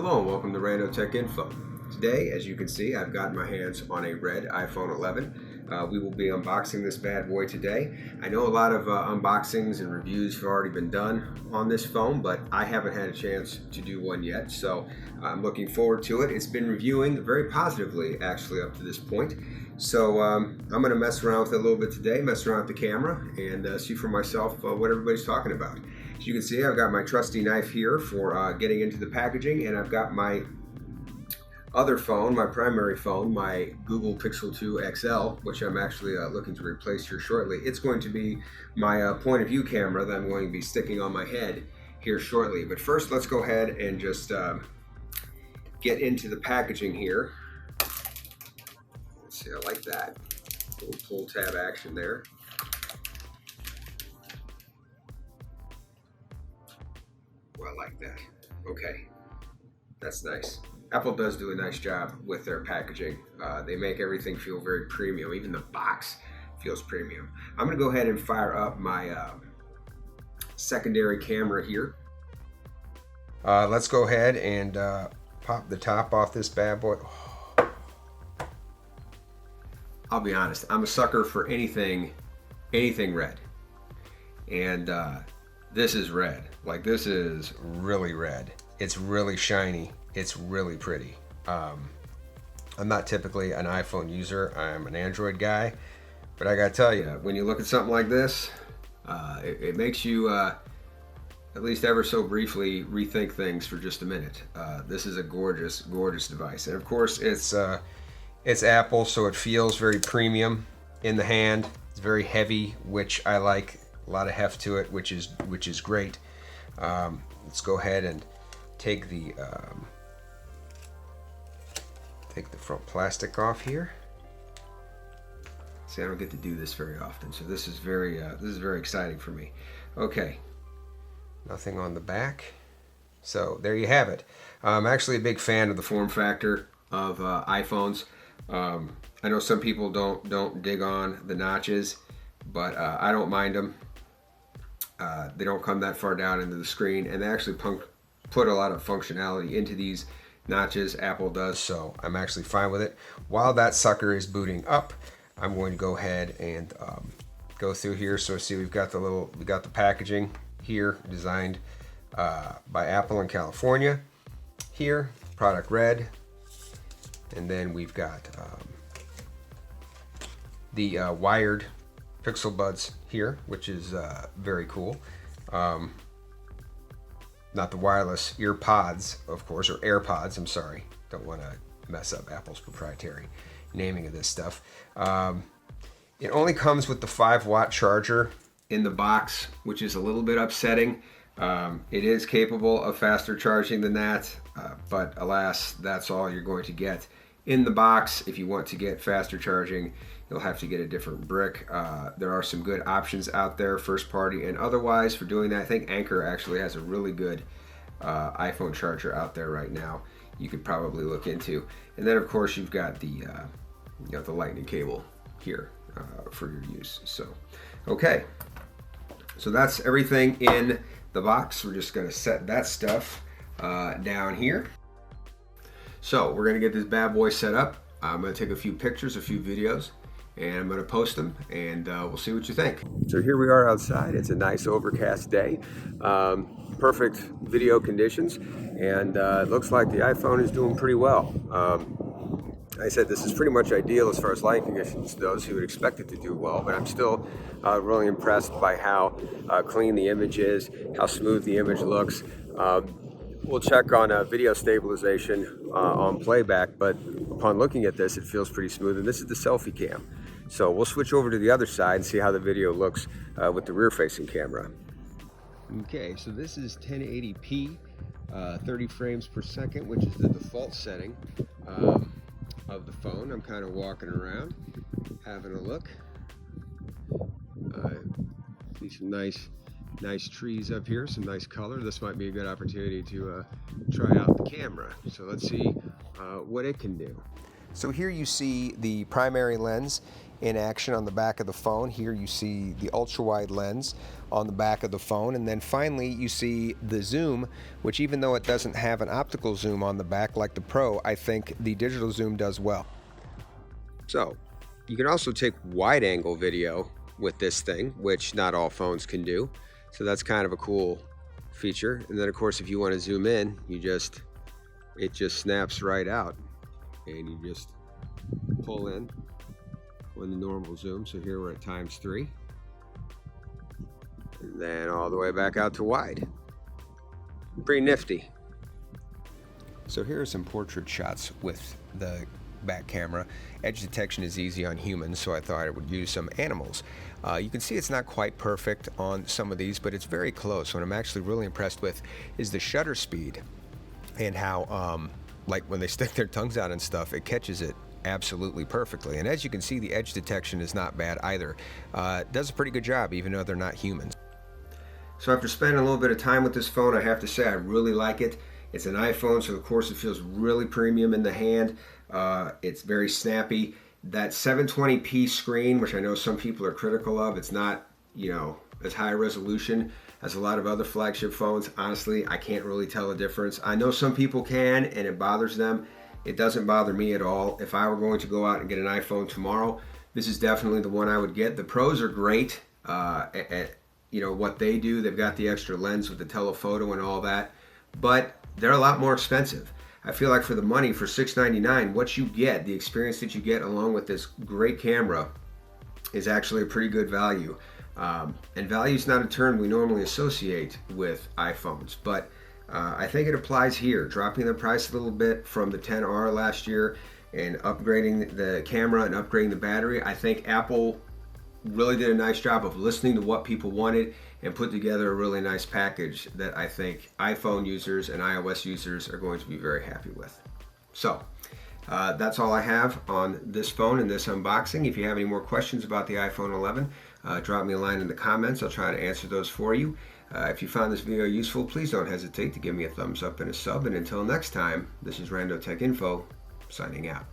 Hello and welcome to Rando Tech Info. Today, as you can see, I've got my hands on a red iPhone 11. We will be unboxing this bad boy today. I know a lot of unboxings and reviews have already been done on this phone, but I haven't had a chance to do one yet, so I'm looking forward to it. It's been reviewing very positively, actually, up to this point. So I'm going to mess around with it a little bit today, mess around with the camera, and see for myself what everybody's talking about. As you can see, I've got my trusty knife here for getting into the packaging, and I've got my other phone, my primary phone, my Google Pixel 2 XL, which I'm actually looking to replace here shortly. It's going to be my point of view camera that I'm going to be sticking on my head here shortly. But first, let's go ahead and just get into the packaging here. Let's see, I like that. Little pull tab action there. Well, I like that. Okay, that's nice. Apple does do a nice job with their packaging. They make everything feel very premium. Even the box feels premium. I'm gonna go ahead and fire up my secondary camera here. Let's go ahead and pop the top off this bad boy. I'll be honest, I'm a sucker for anything red. And this is red. Like, this is really red. It's really shiny. It's really pretty. I'm not typically an iPhone user. I'm an Android guy. But I gotta tell you, when you look at something like this, it makes you, at least ever so briefly, rethink things for just a minute. This is a gorgeous, gorgeous device. And of course, it's Apple, so it feels very premium in the hand. It's very heavy, which I like. A lot of heft to it, which is great. Let's go ahead and take the front plastic off here. See, I don't get to do this very often, so this is very exciting for me. Okay, nothing on the back. So there you have it. I'm actually a big fan of the form factor of iPhones. I know some people don't dig on the notches, but I don't mind them. They don't come that far down into the screen, and they actually put a lot of functionality into these notches. Apple does, so I'm actually fine with it. While that sucker is booting up, I'm going to go ahead and go through here. So see, we got the packaging here, designed by Apple in California. Here, product red, and then we've got the wired Pixel Buds here, which is very cool. Not the wireless ear pods, of course, or AirPods, I'm sorry. Don't want to mess up Apple's proprietary naming of this stuff. It only comes with the 5-watt charger in the box, which is a little bit upsetting. It is capable of faster charging than that, but alas, that's all you're going to get in the box. If you want to get faster charging, you'll have to get a different brick. There are some good options out there, first party and otherwise, for doing that. I think Anker actually has a really good iPhone charger out there right now you could probably look into. And then of course you've got the the lightning cable here for your use. So okay, so that's everything in the box. We're just going to set that stuff down here. So we're going to get this bad boy set up. I'm going to take a few pictures, a few videos, and I'm going to post them, and we'll see what you think. So here we are outside. It's a nice overcast day. Perfect video conditions, and it looks like the iPhone is doing pretty well. I said this is pretty much ideal as far as light conditions goes. You would expect it to do well, but I'm still really impressed by how clean the image is, how smooth the image looks. We'll check on video stabilization on playback, but upon looking at this, it feels pretty smooth, and this is the selfie cam. So we'll switch over to the other side and see how the video looks with the rear-facing camera. Okay, so this is 1080p, 30 frames per second, which is the default setting of the phone. I'm kind of walking around, having a look. See some nice trees up here, some nice color. This might be a good opportunity to try out the camera. So let's see what it can do. So here you see the primary lens in action on the back of the phone. Here you see the ultra-wide lens on the back of the phone, and then finally you see the zoom, which even though it doesn't have an optical zoom on the back like the Pro, I think the digital zoom does well. So you can also take wide-angle video with this thing, which not all phones can do. So that's kind of a cool feature. And then of course, if you want to zoom in, it just snaps right out, and you just pull in when the normal zoom. So here we're at ×3, and then all the way back out to wide. Pretty nifty. So here are some portrait shots with the back camera. Edge detection is easy on humans, so I thought I would use some animals. You can see it's not quite perfect on some of these, but it's very close. What I'm actually really impressed with is the shutter speed, and how like when they stick their tongues out and stuff, it catches it absolutely perfectly. And as you can see, the edge detection is not bad either. It does a pretty good job, even though they're not humans. So after spending a little bit of time with this phone, I have to say I really like it. It's an iPhone, so of course it feels really premium in the hand. It's very snappy. That 720p screen, which I know some people are critical of, it's not, as high resolution as a lot of other flagship phones. Honestly, I can't really tell the difference. I know some people can, and it bothers them. It doesn't bother me at all. If I were going to go out and get an iPhone tomorrow, this is definitely the one I would get. The Pros are great at what they do. They've got the extra lens with the telephoto and all that, but they're a lot more expensive. I feel like for the money, for $699, what you get, the experience that you get along with this great camera, is actually a pretty good value. And value is not a term we normally associate with iPhones, but I think it applies here. Dropping the price a little bit from the XR last year and upgrading the camera and upgrading the battery, I think Apple really did a nice job of listening to what people wanted and put together a really nice package that I think iPhone users and iOS users are going to be very happy with. So that's all I have on this phone in this unboxing. If you have any more questions about the iPhone 11, drop me a line in the comments. I'll try to answer those for you. If you found this video useful, please don't hesitate to give me a thumbs up and a sub. And until next time, this is Rando Tech Info, signing out.